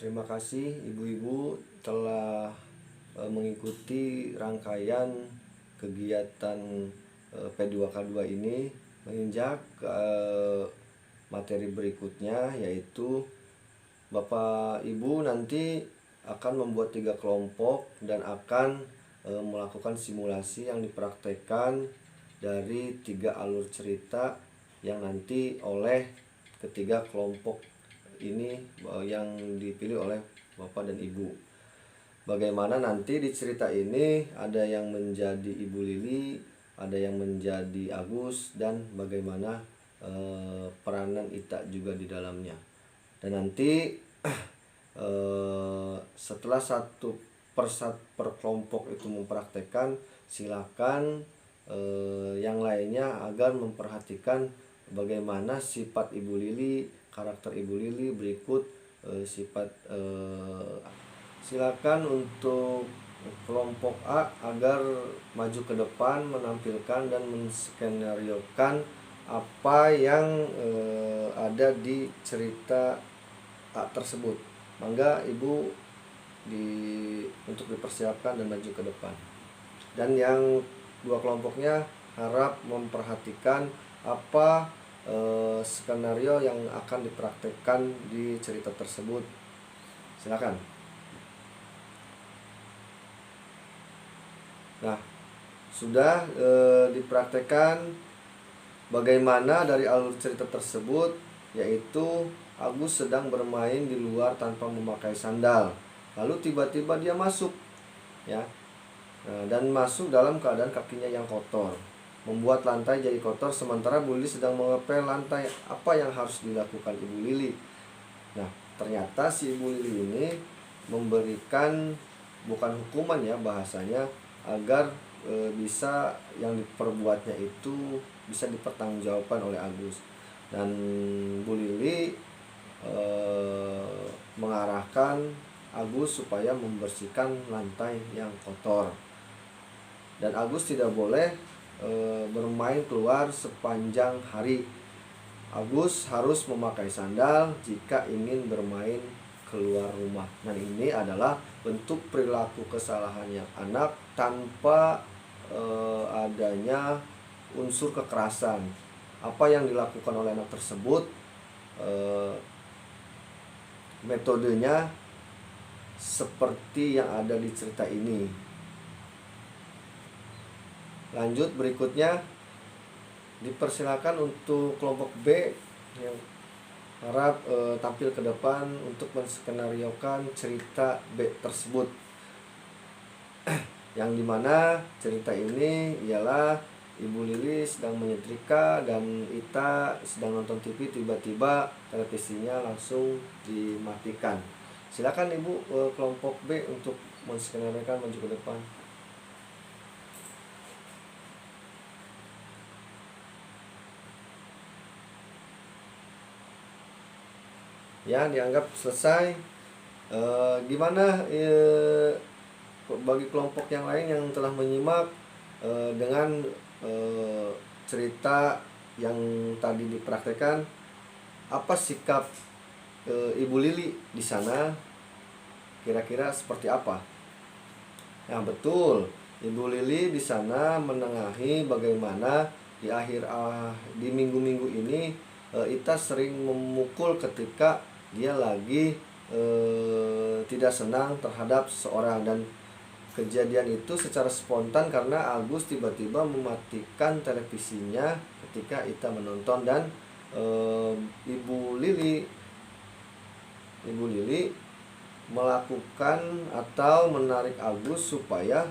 Terima kasih ibu-ibu telah mengikuti rangkaian kegiatan P2K2 ini. Menginjak materi berikutnya, yaitu Bapak Ibu nanti akan membuat 3 kelompok dan akan melakukan simulasi yang dipraktekkan dari 3 alur cerita yang nanti oleh ketiga kelompok ini yang dipilih oleh Bapak dan Ibu. Bagaimana nanti di cerita ini ada yang menjadi Ibu Lili, ada yang menjadi Agus, dan bagaimana peranan Ita juga di dalamnya. Dan nanti setelah satu per kelompok itu mempraktekkan, silakan yang lainnya agar memperhatikan bagaimana sifat Ibu Lili, karakter Ibu Lili berikut sifat. Silakan untuk kelompok A agar maju ke depan menampilkan dan menskenariokan apa yang ada di cerita A tersebut. Mangga Ibu untuk dipersiapkan dan maju ke depan. Dan yang 2 kelompoknya harap memperhatikan apa skenario yang akan dipraktekkan di cerita tersebut. Silakan. Nah, sudah dipraktekkan bagaimana dari alur cerita tersebut, yaitu Agus sedang bermain di luar tanpa memakai sandal. Lalu tiba-tiba dia masuk, ya, dan masuk dalam keadaan kakinya yang kotor, membuat lantai jadi kotor. Sementara Bu Lili sedang mengepel lantai. Apa yang harus dilakukan Ibu Lili? Nah, ternyata si Ibu Lili ini memberikan bukan hukuman, ya, bahasanya, agar bisa yang diperbuatnya itu bisa dipertanggungjawabkan oleh Agus. Dan Bu Lili mengarahkan Agus supaya membersihkan lantai yang kotor. Dan Agus tidak boleh bermain keluar sepanjang hari. Agus harus memakai sandal jika ingin bermain keluar rumah. Nah, ini adalah bentuk perilaku kesalahannya anak tanpa adanya unsur kekerasan. Apa yang dilakukan oleh anak tersebut, metodenya seperti yang ada di cerita ini. Lanjut, berikutnya dipersilakan untuk kelompok B yang harap tampil ke depan untuk menskenariokan cerita B tersebut. Yang dimana cerita ini ialah Ibu Lili sedang menyetrika dan Ita sedang nonton TV, tiba-tiba televisinya langsung dimatikan. Silakan Ibu kelompok B untuk menskenariokan, maju ke depan. Ya, dianggap selesai. Gimana bagi kelompok yang lain yang telah menyimak dengan cerita yang tadi dipraktekkan, apa sikap Ibu Lili di sana? Kira-kira seperti apa? Nah, betul, Ibu Lili di sana menengahi bagaimana di minggu-minggu ini Ita sering memukul ketika dia lagi tidak senang terhadap seseorang. Dan kejadian itu secara spontan karena Agus tiba-tiba mematikan televisinya ketika Ita menonton. Dan Ibu Lili melakukan atau menarik Agus supaya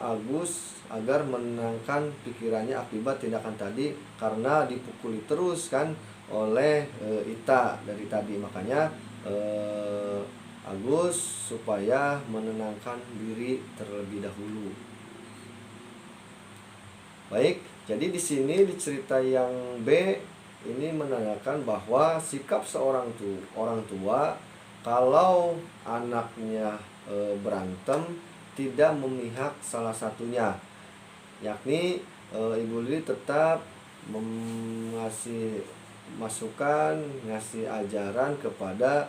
Agus agar menenangkan pikirannya akibat tindakan tadi, karena dipukuli terus kan oleh Ita dari tadi. Makanya Agus supaya menenangkan diri terlebih dahulu. Baik, jadi di sini di cerita yang B ini menandakan bahwa sikap seorang orang tua kalau anaknya berantem tidak memihak salah satunya, yakni Ibu Lili tetap ngasih masukan, ngasih ajaran kepada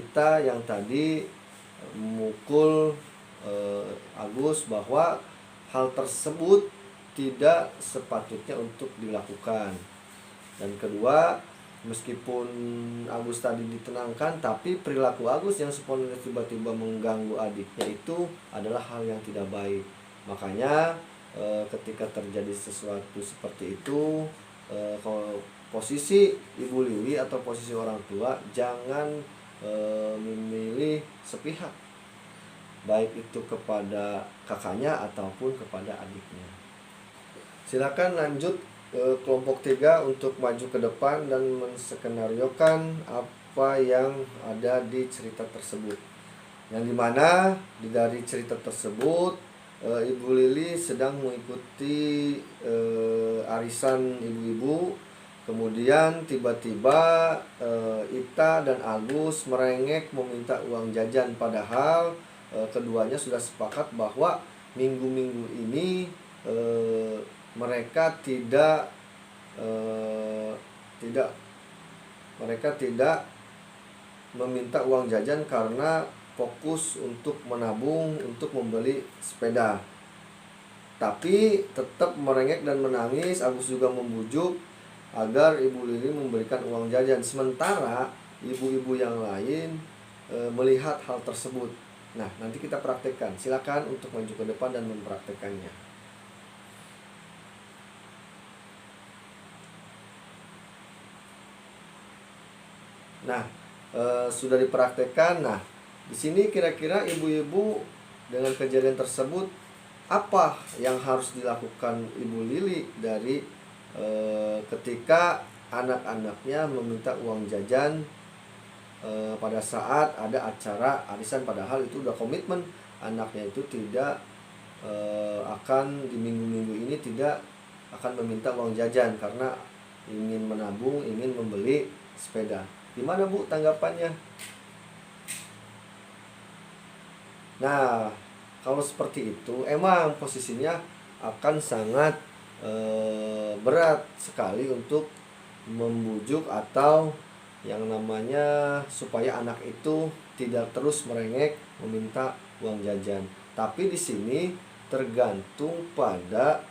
kita yang tadi memukul Agus bahwa hal tersebut tidak sepatutnya untuk dilakukan. Dan kedua, meskipun Agus tadi ditenangkan, tapi perilaku Agus yang spontan tiba-tiba mengganggu adiknya itu adalah hal yang tidak baik. Makanya ketika terjadi sesuatu seperti itu, kalau posisi Ibu Lili atau posisi orang tua, jangan memilih sepihak, baik itu kepada kakaknya ataupun kepada adiknya. Silakan lanjut kelompok 3 untuk maju ke depan dan menskenariokan apa yang ada di cerita tersebut. Yang dimana dari cerita tersebut Ibu Lili sedang mengikuti arisan ibu-ibu. Kemudian tiba-tiba Ita dan Agus merengek meminta uang jajan, padahal keduanya sudah sepakat bahwa minggu-minggu ini mereka tidak meminta uang jajan karena fokus untuk menabung untuk membeli sepeda. Tapi tetap merengek dan menangis. Agus juga membujuk agar Ibu Lili memberikan uang jajan. Sementara ibu-ibu yang lain melihat hal tersebut. Nah, nanti kita praktekkan. Silakan untuk maju ke depan dan mempraktekannya. Nah, sudah dipraktekkan. Nah, di sini kira-kira ibu-ibu dengan kejadian tersebut apa yang harus dilakukan Ibu Lili dari ketika anak-anaknya meminta uang jajan pada saat ada acara arisan, padahal itu udah komitmen anaknya itu tidak akan di minggu-minggu ini tidak akan meminta uang jajan karena ingin menabung, ingin membeli sepeda. Gimana Bu tanggapannya? Nah, kalau seperti itu emang posisinya akan sangat berat sekali untuk membujuk atau yang namanya supaya anak itu tidak terus merengek meminta uang jajan. Tapi di sini tergantung pada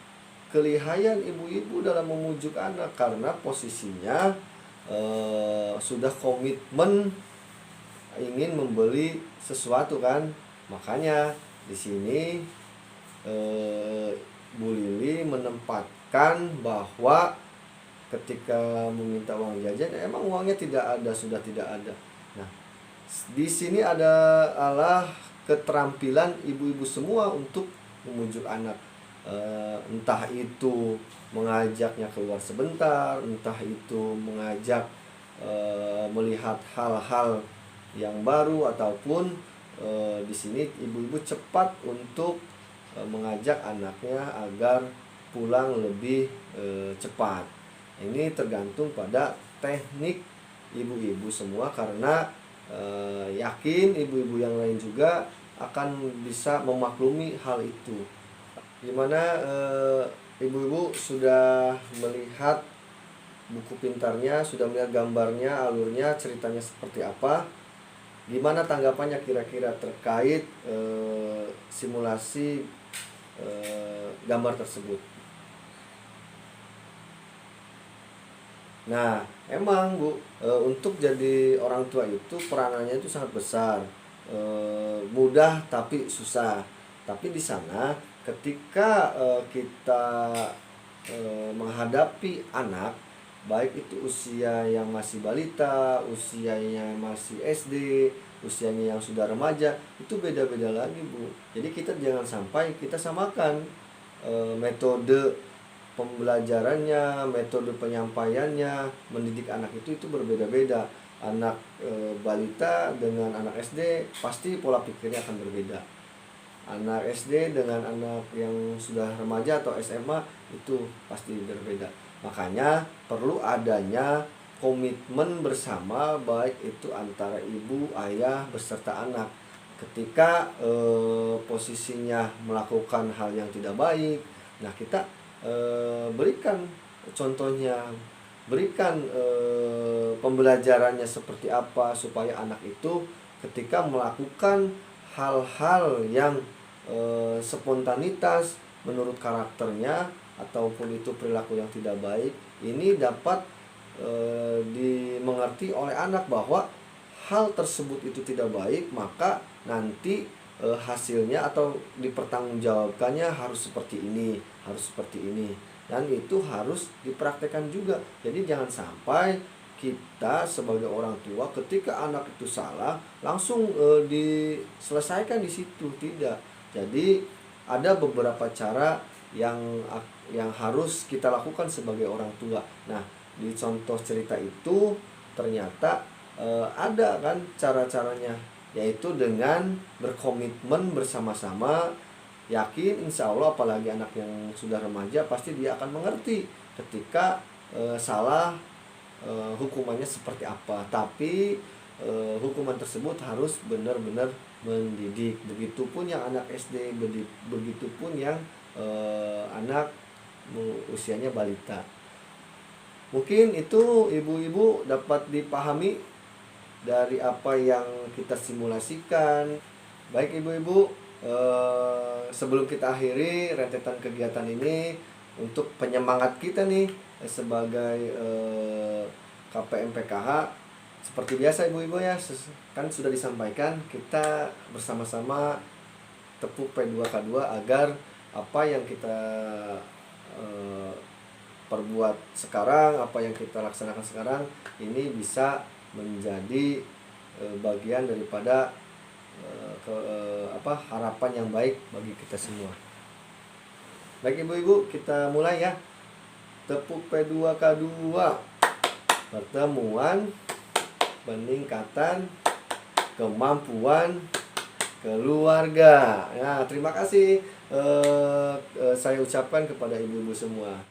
kelihayan ibu-ibu dalam memujuk anak, karena posisinya sudah komitmen ingin membeli sesuatu kan. Makanya di sini Bu Lili menempatkan bahwa ketika meminta uang jajan emang uangnya tidak ada, sudah tidak ada. Nah, di sini adalah keterampilan ibu-ibu semua untuk memujuk anak. Entah itu mengajaknya keluar sebentar, entah itu mengajak melihat hal-hal yang baru, ataupun di sini ibu-ibu cepat untuk mengajak anaknya agar pulang lebih cepat. Ini tergantung pada teknik ibu-ibu semua, karena yakin ibu-ibu yang lain juga akan bisa memaklumi hal itu. Gimana ibu-ibu sudah melihat buku pintarnya, sudah melihat gambarnya, alurnya, ceritanya seperti apa? Gimana tanggapannya kira-kira terkait simulasi gambar tersebut? Nah, emang Bu, untuk jadi orang tua itu peranannya itu sangat besar. Mudah tapi susah. Tapi di sana ketika kita menghadapi anak, baik itu usia yang masih balita, usianya masih SD, usianya yang sudah remaja, itu beda-beda lagi Bu. Jadi kita jangan sampai kita samakan metode pembelajarannya, metode penyampaiannya. Mendidik anak itu berbeda-beda. Anak balita dengan anak SD pasti pola pikirnya akan berbeda. Anak SD dengan anak yang sudah remaja atau SMA itu pasti berbeda. Makanya perlu adanya komitmen bersama, baik itu antara ibu, ayah, beserta anak. Ketika posisinya melakukan hal yang tidak baik, nah kita berikan contohnya, berikan pembelajarannya seperti apa supaya anak itu ketika melakukan hal-hal yang spontanitas menurut karakternya ataupun itu perilaku yang tidak baik, ini dapat dimengerti oleh anak bahwa hal tersebut itu tidak baik, maka nanti hasilnya atau dipertanggungjawabkannya harus seperti ini, harus seperti ini, dan itu harus dipraktekkan juga. Jadi jangan sampai kita sebagai orang tua ketika anak itu salah langsung diselesaikan di situ, tidak. Jadi ada beberapa cara yang harus kita lakukan sebagai orang tua. Nah, di contoh cerita itu ternyata ada kan cara-caranya, yaitu dengan berkomitmen bersama-sama. Yakin insya Allah, apalagi anak yang sudah remaja, pasti dia akan mengerti ketika salah, hukumannya seperti apa. Tapi hukuman tersebut harus benar-benar mendidik. Begitupun yang anak SD, begitupun yang anak usianya balita. Mungkin itu ibu-ibu dapat dipahami dari apa yang kita simulasikan. Baik ibu-ibu, sebelum kita akhiri rentetan kegiatan ini, untuk penyemangat kita nih sebagai KPM PKH, seperti biasa ibu-ibu ya, kan sudah disampaikan, kita bersama-sama tepuk P2K2 agar apa yang kita perbuat sekarang, apa yang kita laksanakan sekarang ini bisa menjadi bagian daripada harapan yang baik bagi kita semua. Baik ibu-ibu, kita mulai ya. Tepuk P2K2. Pertemuan peningkatan kemampuan keluarga. Nah, terima kasih saya ucapkan kepada ibu-ibu semua.